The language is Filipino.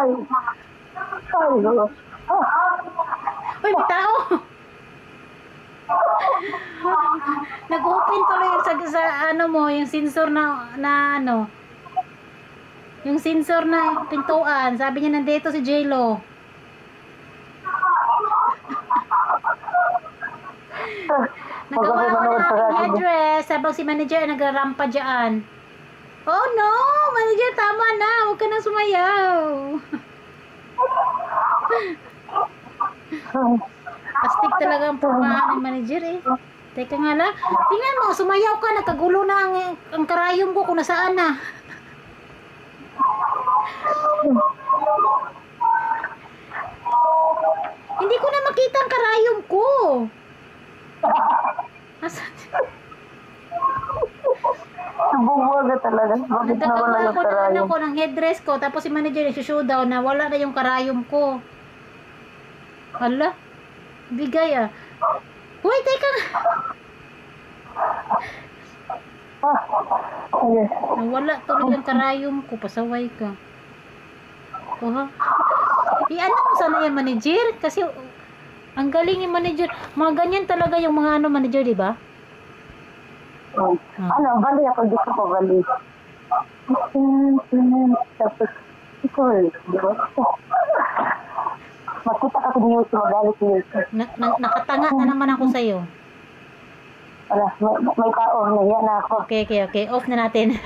Ay. Ay, Uy, may tao! Nag-open tuloy yung sa ano mo, yung sensor na ano. Yung sensor na pintuan. Sabi niya nandito si J-Lo. Nagawa ko na aking headdress habang si manager ay nagrarampa dyan. Oh no! Manager, tama na! Huwag ka nang sumayaw! Pastig talaga ang pormahan ng manager eh. Teka nga lang. Tingnan mo, sumayaw ka. Nagkagulo na ang karayom ko kung nasaan na. Hindi ko na makita ang karayom ko. Asan? Bumuwaga talaga. Bakit na wala Nagkagawa yung ko ng, karayom? ng headdress ko. Tapos si manager nagsushowdown na wala na yung karayom ko. Hala? Bigay ah. Uy, teka nga. Okay. Nawala tuloy yung karayom ko. Pasaway ka. Oh, ha? I-ano mo sana yung manager? Kasi ang galing yung manager. Mga ganyan talaga yung mga manager, di ba? Ano, bali ako. Gusto ko bali. Tapos, ito di ba? Makita ka sa news, magalit news. Nakatanga na naman ako sa'yo. Wala, may tao, nahiya na ako. Okay. Off na natin.